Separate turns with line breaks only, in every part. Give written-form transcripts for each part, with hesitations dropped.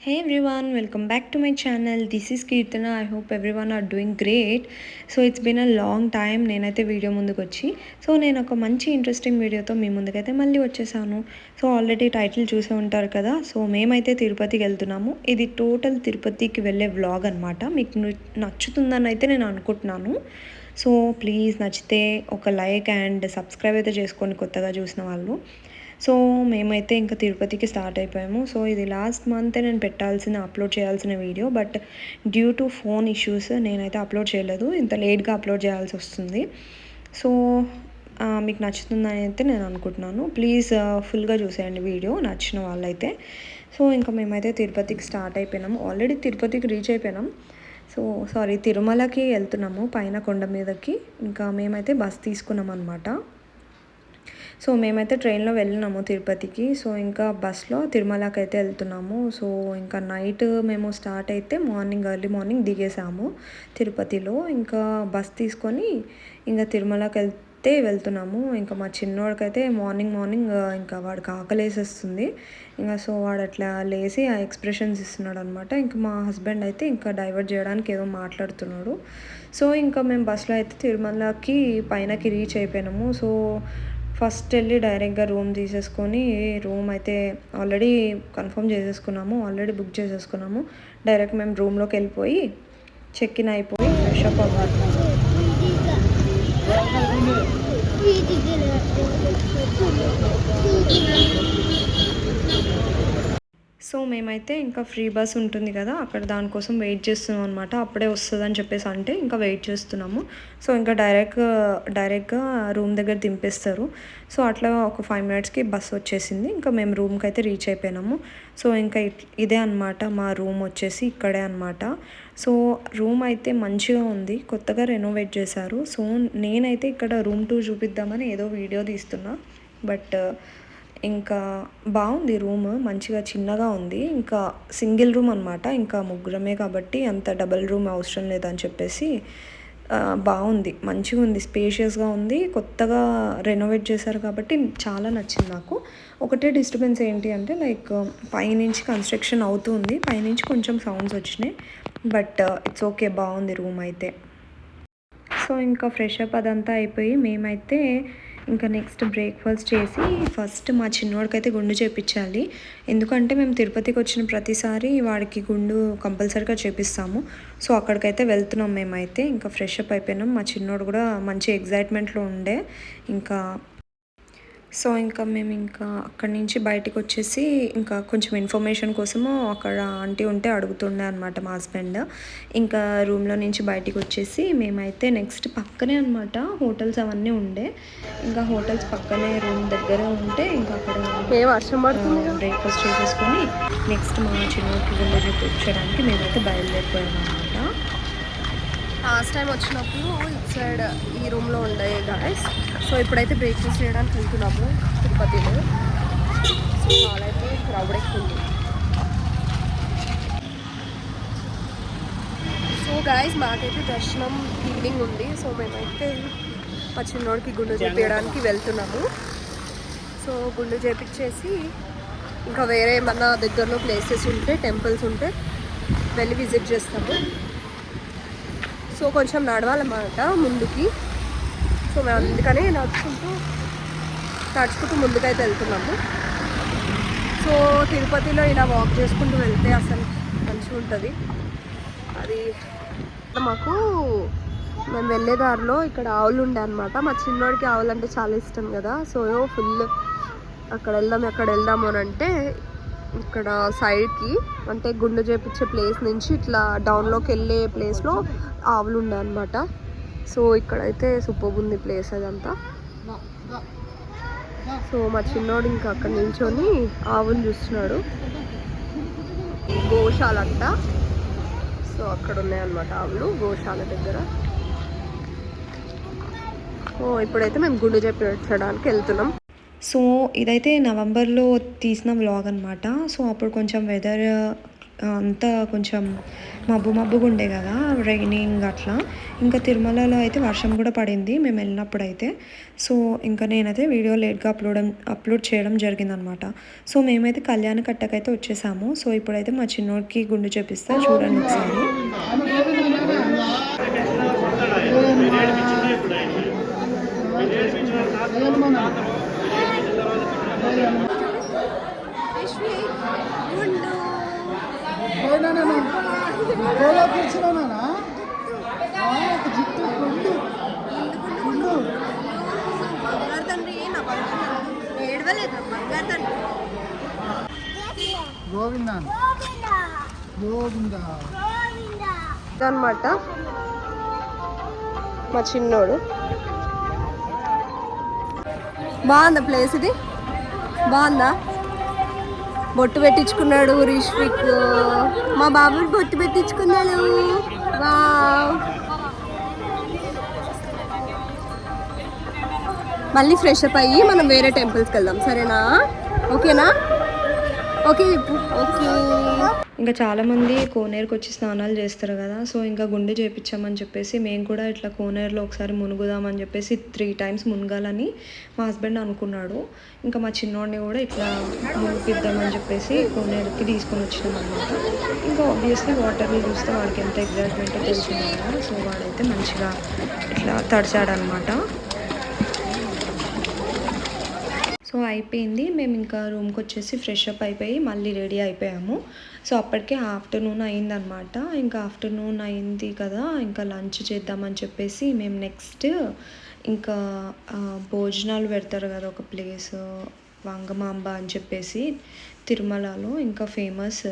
Hey everyone, welcome back to my channel. This is Kirtana. I hope everyone are doing great. So it's been a long time నేనైతే video ముందుకు వచ్చి నేను ఒక మంచి interesting వీడియోతో మీ ముందుకైతే మళ్ళీ వచ్చేసాను. సో ఆల్రెడీ టైటిల్ చూసే ఉంటారు కదా. సో మేమైతే తిరుపతికి వెళ్తున్నాము. ఇది టోటల్ తిరుపతికి వెళ్ళే వ్లాగ్ అనమాట. మీకు నచ్చుతుందని అయితే నేను అనుకుంటున్నాను. సో ప్లీజ్ నచ్చితే ఒక లైక్ అండ్ సబ్స్క్రైబ్ అయితే చేసుకోండి కొత్తగా చూసిన వాళ్ళు. సో మేమైతే ఇంకా తిరుపతికి స్టార్ట్ అయిపోయాము. సో ఇది లాస్ట్ మంతే నేను అప్లోడ్ చేయాల్సిన video, but due to phone issues నేనైతే అప్లోడ్ చేయలేదు. ఇంత లేట్గా అప్లోడ్ చేయాల్సి వస్తుంది. సో మీకు నచ్చుతుందని అయితే నేను అనుకుంటున్నాను. ప్లీజ్ ఫుల్గా చూసేయండి వీడియో నచ్చిన వాళ్ళైతే. సో ఇంకా మేమైతే తిరుపతికి స్టార్ట్ అయిపోయినాము. ఆల్రెడీ తిరుపతికి రీచ్ అయిపోయినాం. తిరుమలకి వెళ్తున్నాము, పైన కొండ మీదకి. ఇంకా మేమైతే బస్ తీసుకున్నాం అనమాట. సో మేమైతే ట్రైన్లో వెళ్ళినాము తిరుపతికి. సో ఇంకా బస్లో తిరుమలకి అయితే వెళ్తున్నాము. సో ఇంకా నైట్ మేము స్టార్ట్ అయితే ఎర్లీ మార్నింగ్ దిగేసాము తిరుపతిలో. ఇంకా బస్ తీసుకొని ఇంకా తిరుమలకి వెళ్తున్నాము. ఇంకా మా చిన్నోడికైతే మార్నింగ్ ఇంకా వాడికి ఆకలేసేస్తుంది. ఇంకా సో వాడు అట్లా లేచి ఆ ఎక్స్ప్రెషన్స్ ఇస్తున్నాడు అనమాట. ఇంకా మా హస్బెండ్ అయితే ఇంకా డైవర్ట్ చేయడానికి ఏదో మాట్లాడుతున్నాడు. సో ఇంకా మేము బస్లో అయితే తిరుమలకి పైనకి రీచ్ అయిపోయినాము. సో ఫస్ట్ వెళ్ళి డైరెక్ట్గా రూమ్ తీసేసుకొని, రూమ్ అయితే ఆల్రెడీ కన్ఫర్మ్ చేసేసుకున్నాము, ఆల్రెడీ బుక్ చేసేసుకున్నాము. డైరెక్ట్ మేము రూమ్లోకి వెళ్ళిపోయి చెక్ ఇన్ అయిపోయి ఫ్రెష్ అప్ అవ్వాలి. సో మేమైతే ఇంకా ఫ్రీ బస్ ఉంటుంది కదా, అక్కడ దానికోసం వెయిట్ చేస్తున్నాం అనమాట. అప్పుడే వస్తుందని చెప్పేసి అంటే ఇంకా వెయిట్ చేస్తున్నాము. సో ఇంకా డైరెక్ట్గా రూమ్ దగ్గర దింపేస్తారు. సో అట్లా ఒక 5 minutesకి బస్ వచ్చేసింది. ఇంకా మేము రూమ్కి అయితే రీచ్ అయిపోయినాము. సో ఇంకా ఇదే అనమాట మా రూమ్ వచ్చేసి, ఇక్కడే అనమాట. సో రూమ్ అయితే మంచిగా ఉంది, కొత్తగా రెనోవేట్ చేశారు. సో నేనైతే ఇక్కడ రూమ్ 2 చూపిద్దామని ఏదో వీడియో తీస్తున్నా, బట్ ఇంకా బాగుంది రూమ్, మంచిగా చిన్నగా ఉంది. ఇంకా సింగిల్ రూమ్ అనమాట, ఇంకా ముగ్గురమే కాబట్టి అంత డబల్ రూమ్ అవసరం లేదని చెప్పేసి బాగుంది, మంచిగా ఉంది, స్పేషియస్గా ఉంది. కొత్తగా రెనోవేట్ చేశారు కాబట్టి చాలా నచ్చింది నాకు. ఒకటే డిస్టర్బెన్స్ ఏంటి అంటే లైక్ పైనుంచి కన్స్ట్రక్షన్ అవుతుంది, పైనుంచి కొంచెం సౌండ్స్ వచ్చినాయి, బట్ ఇట్స్ ఓకే, బాగుంది రూమ్ అయితే. సో ఇంకా ఫ్రెష్ అప్ అదంతా అయిపోయి మేమైతే ఇంకా నెక్స్ట్ బ్రేక్ఫాస్ట్ చేసి ఫస్ట్ మా చిన్నోడికైతే గుండు చేయించాలి. ఎందుకంటే మేము తిరుపతికి వచ్చిన ప్రతిసారి వాడికి గుండు కంపల్సరీగా చేపిస్తాము. సో అక్కడికైతే వెళ్తున్నాం మేమైతే. ఇంకా ఫ్రెష్ అప్ అయిపోయినాం. మా చిన్నోడు కూడా మంచి ఎగ్జైట్మెంట్లో ఉండే. ఇంకా సో ఇంకా మేము ఇంకా అక్కడి నుంచి బయటకు వచ్చేసి ఇంకా కొంచెం ఇన్ఫర్మేషన్ కోసము అక్కడ ఆంటీ ఉంటే అడుగుతుండే అనమాట మా హస్బెండ్. ఇంకా రూమ్లో నుంచి బయటకు వచ్చేసి మేమైతే నెక్స్ట్ పక్కనే అనమాట హోటల్స్ అవన్నీ ఉండే. ఇంకా హోటల్స్ పక్కనే రూమ్ దగ్గర ఉంటే ఇంకా అక్కడ బ్రేక్ఫాస్ట్ చేసేసుకొని నెక్స్ట్ మా చిన్నకి గుండె చూపించడానికి మేమైతే బయలుదేరిపోయాము అనమాట.
లాస్ట్ టైం వచ్చినప్పుడు ఇటు సైడ్ ఈ రూమ్లో ఉండే గాయస్. సో ఇప్పుడైతే బ్రేక్ఫాస్ట్ చేయడానికి వెళ్తున్నాము తిరుపతిలో. సో చాలా అయితే క్రౌడ్ ఎక్కువ ఉంది. సో గాయస్ మాకైతే దర్శనం ఈవినింగ్ ఉంది. సో మేమైతే మా చిన్నోడికి గుండు చేపించడానికి వెళ్తున్నాము. సో గుండు చేపించేసి ఇంకా వేరే ఏమన్నా దగ్గరలో ప్లేసెస్ ఉంటే, టెంపుల్స్ ఉంటే వెళ్ళి విజిట్ చేస్తాము. సో కొంచెం నడవాలన్నమాట ముందుకి. సో మేము అందుకనే నడుచుకుంటూ ముందుకైతే వెళ్తున్నాము. సో తిరుపతిలో ఇలా వాక్ చేసుకుంటూ వెళ్తే అసలు మంచిగా ఉంటుంది. అది మాకు మేము వెళ్ళే దారిలో ఇక్కడ ఆవులు ఉండే అనమాట. మా చిన్నోడికి ఆవులు అంటే చాలా ఇష్టం కదా. సో ఫుల్ అక్కడ వెళ్దాము అని అంటే ఇక్కడ సైడ్కి అంటే గుండు చేపించే ప్లేస్ నుంచి ఇట్లా డౌన్లోకి వెళ్ళే ప్లేస్లో ఆవులు ఉండే అనమాట. సో ఇక్కడైతే సూపర్ ఉంది ప్లేస్ అదంతా. సో మా చిన్నోడు ఇంకా అక్కడ నిల్చొని ఆవులు చూస్తున్నాడు. గోశాల అంట. సో అక్కడ ఉన్నాయన్నమాట ఆవులు గోశాల దగ్గర. సో ఇప్పుడైతే మేము గుండు చేపించడానికి వెళ్తున్నాం.
సో ఇదైతే నవంబర్లో తీసిన వ్లాగ్ అనమాట. సో అప్పుడు కొంచెం వెదర్ అంతా కొంచెం మబ్బుగా ఉండే కదా, రైనింగ్ అట్లా. ఇంకా తిరుమలలో అయితే వర్షం కూడా పడింది మేము వెళ్ళినప్పుడు అయితే. సో ఇంకా నేనైతే వీడియో లేట్గా అప్లోడ్ చేయడం జరిగిందనమాట. సో మేమైతే కళ్యాణ కట్టకైతే వచ్చేసాము. సో ఇప్పుడైతే మా చిన్నోడికి గుండు చేపిస్తా, చూడండి ఒకసారి.
అనమాట మా చిన్నోడు. బాగుందా ప్లేస్? ఇది బాగుందా? బొట్టు పెట్టించుకున్నాడు రిష్విక్, మా బాబు బొట్టు పెట్టించుకున్నాడు. వావ్. మళ్ళీ ఫ్రెష్ అప్ అయ్యి మనం వేరే టెంపుల్స్కి వెళ్దాం, సరేనా? ఓకేనా? Okay okay.
ఇంకా చాలామంది కోనేరుకి వచ్చి స్నానాలు చేస్తారు కదా. సో ఇంకా గుండె చేయించామని చెప్పేసి మేము కూడా ఇట్లా కోనేరులో ఒకసారి మునుగుదామని చెప్పేసి 3 times మునగాలని మా హస్బెండ్ అనుకున్నాడు. ఇంకా మా చిన్నోడిని కూడా ఇట్లా మునిగిద్దామని చెప్పేసి కోనేరుకి తీసుకొని వచ్చినాం అనమాట. ఇంకా ఆబ్వియస్లీ వాటర్ని చూస్తే వాడికి ఎంత ఎగ్జైట్మెంట్ తెలిసింది కదా. సో వాడైతే మంచిగా ఇట్లా తడిచాడనమాట. సో అయిపోయింది. మేము ఇంకా రూమ్కి వచ్చేసి ఫ్రెష్ అప్ అయిపోయి మళ్ళీ రెడీ అయిపోయాము. సో అప్పటికే ఆఫ్టర్నూన్ అయిందనమాట. ఇంకా ఆఫ్టర్నూన్ అయింది కదా, ఇంకా లంచ్ చేద్దామని చెప్పేసి మేము నెక్స్ట్ ఇంకా భోజనాలు పెడతారు కదా ఒక ప్లేస్, వంగమాంబ అని చెప్పేసి తిరుమలలో ఇంకా ఫేమస్.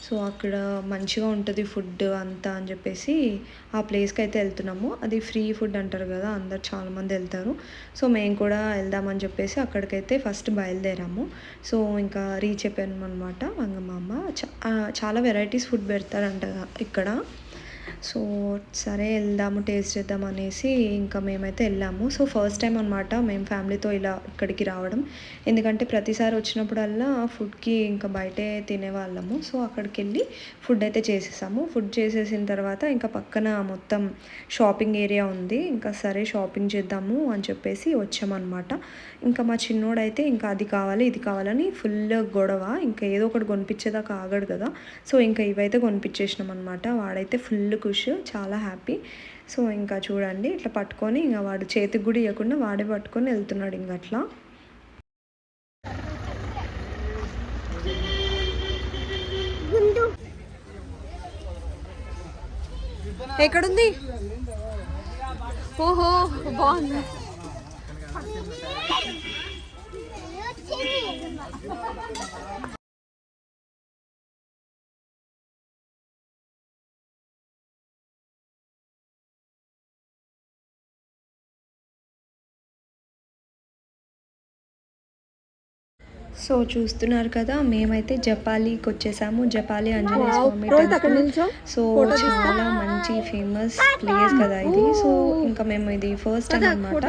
సో అక్కడ మంచిగా ఉంటుంది ఫుడ్ అంతా అని చెప్పేసి ఆ ప్లేస్కి అయితే వెళ్తున్నాము. అది ఫ్రీ ఫుడ్ అంటారు కదా, అందరు చాలామంది వెళ్తారు. సో మేము కూడా వెళ్దామని చెప్పేసి అక్కడికైతే ఫస్ట్ బయలుదేరాము. సో ఇంకా రీచ్ అయిపోయాము అనమాట వంగమాంబ. చాలా వెరైటీస్ ఫుడ్ పెడతారంట ఇక్కడ. సో సరే వెళ్దాము, టేస్ట్ చేద్దాం అనేసి ఇంకా మేమైతే వెళ్ళాము. సో ఫస్ట్ టైం అనమాట మేము ఫ్యామిలీతో ఇలా ఇక్కడికి రావడం. ఎందుకంటే ప్రతిసారి వచ్చినప్పుడల్లా ఫుడ్కి ఇంకా బయటే తినేవాళ్ళము. సో అక్కడికి వెళ్ళి ఫుడ్ అయితే చేసేసాము. ఫుడ్ చేసేసిన తర్వాత ఇంకా పక్కన మొత్తం షాపింగ్ ఏరియా ఉంది. ఇంకా సరే షాపింగ్ చేద్దాము అని చెప్పేసి వచ్చామన్నమాట. ఇంకా మా చిన్నోడైతే ఇంకా అది కావాలి ఇది కావాలని ఫుల్ గొడవ. ఇంకా ఏదో ఒకటి కొనిపించేదాకా ఆగడు కదా. సో ఇంకా ఇవైతే కొనిపించేసినాం అనమాట. వాడైతే ఫుల్ ఖుష్, చాలా హ్యాపీ. సో ఇంకా చూడండి ఇట్లా పట్టుకొని ఇంకా వాడు చేతికి కూడా ఇవ్వకుండా వాడే పట్టుకొని వెళ్తున్నాడు ఇంకా అట్లా.
ఎక్కడుంది? ఓహో బాగుంది.
సో చూస్తున్నారు కదా, మేమైతే జపాలికి వచ్చేసాము. జపాలి ఆంజనేయ స్వామి టెంపుల్. సో చాలా మంచి ఫేమస్ ప్లేస్ కదా ఇది. సో ఇంకా మేము ఇది ఫస్ట్ టైం అనమాట.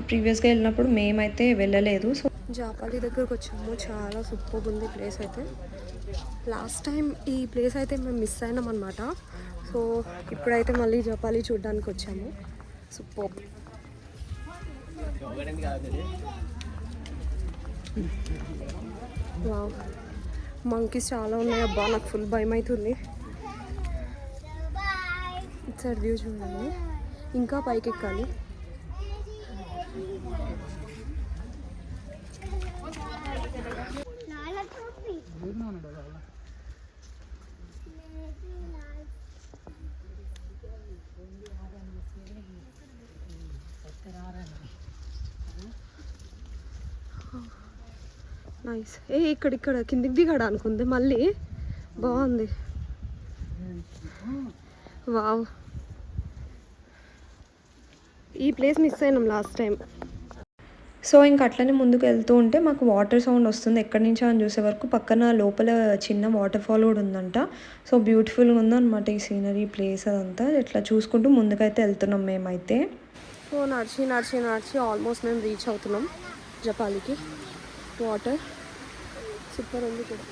ప్రీవియస్గా వెళ్ళినప్పుడు మేమైతే వెళ్ళలేదు. సో
జపాలి దగ్గరకు వచ్చాము. చాలా సూపర్ ఉంది ప్లేస్ అయితే. లాస్ట్ టైం ఈ ప్లేస్ అయితే మేము మిస్ అయినాం అనమాట. సో ఇప్పుడైతే మళ్ళీ జపాలి చూడడానికి వచ్చాము. సూపర్. వావ్, మంకీస్ చాలా ఉన్నాయి. అబ్బా నాకు ఫుల్ భయం అవుతుంది. ఇట్స్ వ్యూ చూడండి. ఇంకా పైకి ఎక్కాలి. నైస్. ఇక్కడ కిందికి దిగాడు అనుకుంది, మళ్ళీ బాగుంది. వావ్, ఈ ప్లేస్ మిస్ అయినాం లాస్ట్ టైం.
సో ఇంక అట్లనే ముందుకు వెళ్తూ ఉంటే మాకు వాటర్ సౌండ్ వస్తుంది. ఎక్కడి నుంచో అని చూసే వరకు పక్కన లోపల చిన్న వాటర్ ఫాల్ కూడా ఉందంట. సో బ్యూటిఫుల్గా ఉందన్నమాట ఈ సీనరీ, ప్లేస్ అదంతా. ఇట్లా చూసుకుంటూ ముందుకైతే వెళ్తున్నాం మేమైతే.
సో నడిచి ఆల్మోస్ట్ మేము రీచ్ అవుతున్నాం జపాలికి. వాటర్ సూపర్ ఉంది కూడా.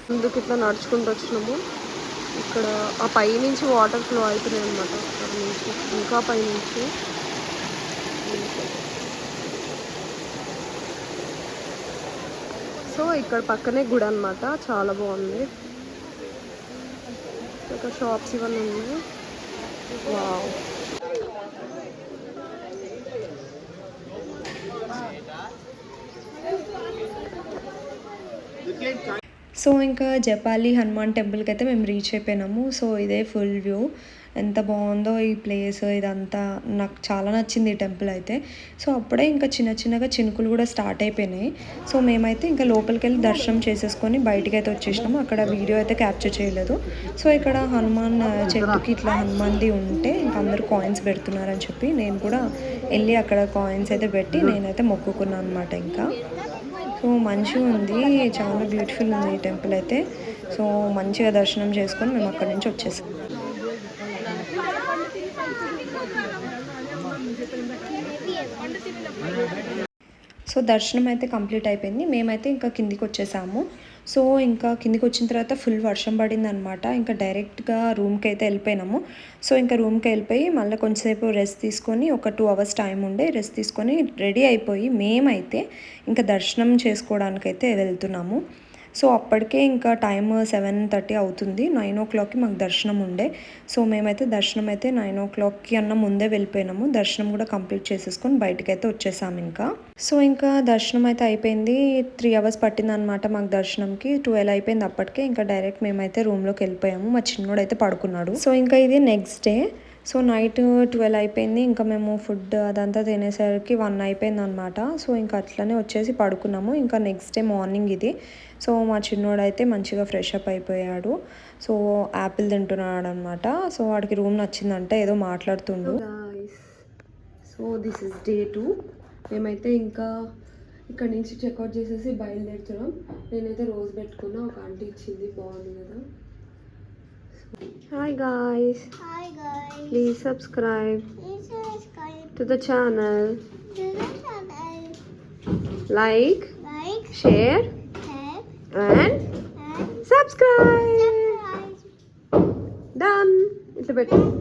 ముందుకు ఇట్లా నడుచుకుంటూ వచ్చినాము. ఇక్కడ ఆ పై నుంచి వాటర్ ఫ్లో అవుతున్నాయి అనమాట. అక్కడ నుంచి ఇంకా పై నుంచి సో ఇక్కడ పక్కనే గుడి అనమాట. చాలా బాగుంది. ఇక్కడ షాప్స్ ఇవన్నీ ఉన్నాయి. వావ్.
సో ఇంకా జపాలి హనుమాన్ టెంపుల్కి అయితే మేము రీచ్ అయిపోయినాము. సో ఇదే ఫుల్ వ్యూ. ఎంత బాగుందో ఈ ప్లేస్. ఇదంతా నాకు చాలా నచ్చింది ఈ టెంపుల్ అయితే. సో అప్పుడే ఇంకా చిన్న చిన్నగా చినుకులు కూడా స్టార్ట్ అయిపోయినాయి. సో మేమైతే ఇంకా లోపలికి వెళ్ళి దర్శనం చేసేసుకొని బయటికి అయితే వచ్చేసినాము. అక్కడ వీడియో అయితే క్యాప్చర్ చేయలేదు. సో ఇక్కడ హనుమాన్ చెట్టుకి ఇట్లా హనుమాన్ది ఉంటే ఇంకా అందరూ కాయిన్స్ పెడుతున్నారని చెప్పి నేను కూడా వెళ్ళి అక్కడ కాయిన్స్ అయితే పెట్టి నేనైతే మొక్కుకున్నాను అనమాట. ఇంకా సో మంచిగా ఉంది. చాలా బ్యూటిఫుల్ ఉంది ఈ టెంపుల్ అయితే. సో మంచిగా దర్శనం చేసుకొని మేము అక్కడి నుంచి వచ్చేసాం. సో దర్శనం అయితే కంప్లీట్ అయిపోయింది. మేమైతే ఇంకా కిందికి వచ్చేసాము. సో ఇంకా కిందికి వచ్చిన తర్వాత ఫుల్ వర్షం పడింది అనమాట. ఇంకా డైరెక్ట్గా రూమ్కి అయితే వెళ్ళిపోయినాము. సో ఇంకా రూమ్కి వెళ్ళిపోయి మళ్ళీ కొంచెంసేపు రెస్ట్ తీసుకొని ఒక 2 hours టైం ఉండే రెస్ట్ తీసుకొని రెడీ అయిపోయి మేమైతే ఇంకా దర్శనం చేసుకోవడానికైతే వెళ్తున్నాము. సో అప్పటికే ఇంకా టైం 7:30 అవుతుంది. 9 o'clockకి మాకు దర్శనం ఉండే. సో మేమైతే దర్శనం అయితే 9 o'clockకి అన్న ముందే వెళ్ళిపోయినాము. దర్శనం కూడా కంప్లీట్ చేసేసుకొని బయటకైతే వచ్చేసాము ఇంకా. సో ఇంకా దర్శనం అయితే అయిపోయింది. 3 hours పట్టిందనమాట మాకు దర్శనంకి. 12 అయిపోయింది అప్పటికే. ఇంకా డైరెక్ట్ మేమైతే రూమ్లోకి వెళ్ళిపోయాము. మా చిన్నోడు అయితే పడుకున్నాడు. సో ఇంకా ఇది నెక్స్ట్ డే. సో నైట్ 12 అయిపోయింది. ఇంకా మేము ఫుడ్ అదంతా తినేసరికి 1 అయిపోయింది అనమాట. సో ఇంకా అట్లనే వచ్చేసి పడుకున్నాము. ఇంకా నెక్స్ట్ డే మార్నింగ్ ఇది. సో మా చిన్నోడు అయితే మంచిగా ఫ్రెష్ అప్ అయిపోయాడు. సో యాపిల్ తింటున్నాడు అనమాట. సో వాడికి రూమ్ నచ్చిందంటే ఏదో మాట్లాడుతుండు.
So this is day 2. మేమైతే ఇంకా ఇక్కడ నుంచి చెక్అవుట్ చేసేసి బయలుదేరుతున్నాం. నేనైతే రోజు పెట్టుకున్నా. ఒక ఆంటీ ఇచ్చింది. బాగుంది కదా. Hi guys.
Hi guys.
Please subscribe
Please subscribe
to the channel.
to the channel.
Like,
Like,
share
share,
and
and
subscribe.
subscribe.
Done. It's a bit.
Done.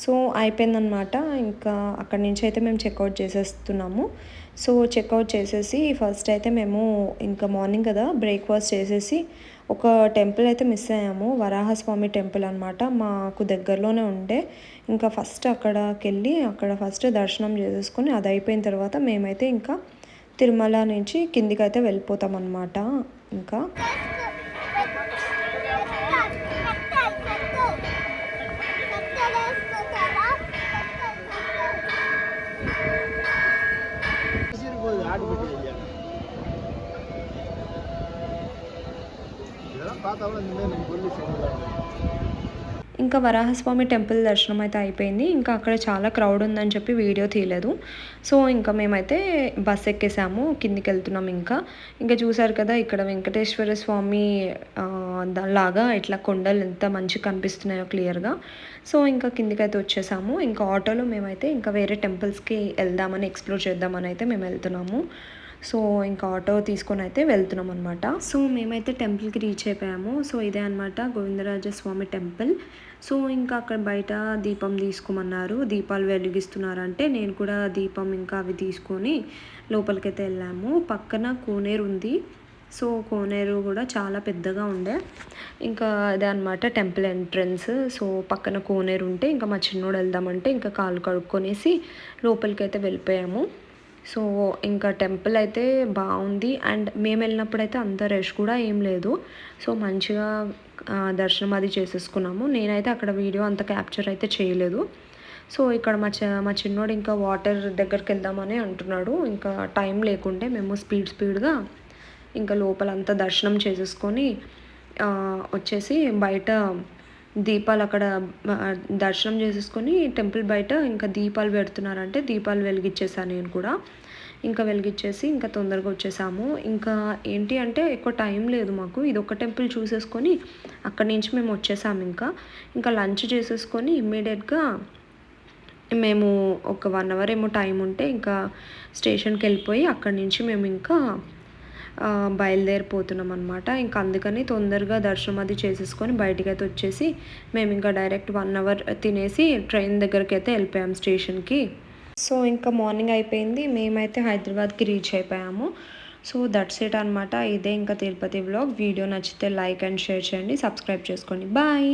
So అయిపోయిందనమాట. ఇంకా అక్కడి నుంచి అయితే మేము చెక్అవుట్ చేసేస్తున్నాము. సో చెక్అవుట్ చేసేసి first అయితే మేము ఇంకా మార్నింగ్ కదా బ్రేక్ఫాస్ట్ చేసేసి ఒక టెంపుల్ అయితే మిస్ అయ్యాము. వరాహస్వామి టెంపుల్ అనమాట. మాకు దగ్గరలోనే ఉండే. ఇంకా ఫస్ట్ అక్కడికి వెళ్ళి అక్కడ ఫస్ట్ దర్శనం చేసేసుకొని అది అయిపోయిన తర్వాత మేమైతే ఇంకా తిరుమల నుంచి కిందికి అయితే వెళ్ళిపోతాం అన్నమాట. ఇంకా ఇంకా వరాహస్వామి టెంపుల్ దర్శనం అయితే అయిపోయింది. ఇంకా అక్కడ చాలా క్రౌడ్ ఉందని చెప్పి వీడియో తీయలేదు. సో ఇంకా మేమైతే బస్ ఎక్కేసాము. కిందికి వెళ్తున్నాం. ఇంకా చూసారు కదా ఇక్కడ వెంకటేశ్వర స్వామి లాగా ఇట్లా కొండలు ఎంత మంచిగా కనిపిస్తున్నాయో క్లియర్గా. సో ఇంకా కిందికైతే వచ్చేసాము. ఇంకా ఆటోలో మేమైతే ఇంకా వేరే టెంపుల్స్కి వెళ్దామని ఎక్స్ప్లోర్ చేద్దామని అయితే మేము వెళ్తున్నాము. సో ఇంకా ఆటో తీసుకొని అయితే వెళ్తున్నాం అనమాట. సో మేమైతే టెంపుల్కి రీచ్ అయిపోయాము. సో ఇదే అనమాట గోవిందరాజస్వామి టెంపుల్. సో ఇంకా అక్కడ బయట దీపం తీసుకోమన్నారు. దీపాలు వెలిగిస్తున్నారంటే నేను కూడా దీపం ఇంకా అవి తీసుకొని లోపలికైతే వెళ్ళాము. పక్కన కోనేరు ఉంది. సో కోనేరు కూడా చాలా పెద్దగా ఉండే. ఇంకా అదే అనమాట టెంపుల్ ఎంట్రన్స్. సో పక్కన కోనేరు ఉంటే ఇంకా మా చిన్నోడు వెళ్దామంటే ఇంకా కాళ్ళు కడుక్కొనేసి లోపలికైతే వెళ్ళిపోయాము. సో ఇంకా టెంపుల్ అయితే బాగుంది. అండ్ మేము వెళ్ళినప్పుడు అయితే అంత రష్ కూడా ఏం లేదు. సో మంచిగా దర్శనం అది చేసేసుకున్నాము. నేనైతే అక్కడ వీడియో అంత క్యాప్చర్ అయితే చేయలేదు. సో ఇక్కడ మా చిన్నోడు ఇంకా వాటర్ దగ్గరికి వెళ్దామని అంటున్నాడు. ఇంకా టైం లేకుంటే మేము స్పీడ్గా ఇంకా లోపలంతా దర్శనం చేసేసుకొని వచ్చేసి బయట దీపాలు అక్కడ దర్శనం చేసేసుకొని టెంపుల్ బయట ఇంకా దీపాలు పెడుతున్నారంటే దీపాలు వెలిగించేసాను నేను కూడా. ఇంకా వెలిగించేసి ఇంకా తొందరగా వచ్చేసాము. ఇంకా ఏంటి అంటే ఎక్కువ టైం లేదు మాకు. ఇది ఒక టెంపుల్ చూసేసుకొని అక్కడి నుంచి మేము వచ్చేసాము. ఇంకా లంచ్ చేసేసుకొని ఇమ్మీడియట్గా మేము ఒక 1 అవర్ ఏమో టైం ఉంటే ఇంకా స్టేషన్కి వెళ్ళిపోయి అక్కడి నుంచి మేము ఇంకా బయలుదేరిపోతున్నాం అనమాట. ఇంకా అందుకని తొందరగా దర్శనం అది చేసేసుకొని బయటికైతే వచ్చేసి మేము ఇంకా డైరెక్ట్ 1 అవర్ తినేసి ట్రైన్ దగ్గరికి అయితే వెళ్ళిపోయాం స్టేషన్కి. సో ఇంకా మార్నింగ్ అయిపోయింది, మేమైతే హైదరాబాద్కి రీచ్ అయిపోయాము. సో దట్స్ ఇట్ అనమాట. ఇదే ఇంకా తిరుపతి వ్లాగ్. వీడియో నచ్చితే లైక్ అండ్ షేర్ చేయండి, సబ్స్క్రైబ్ చేసుకోండి. బాయ్.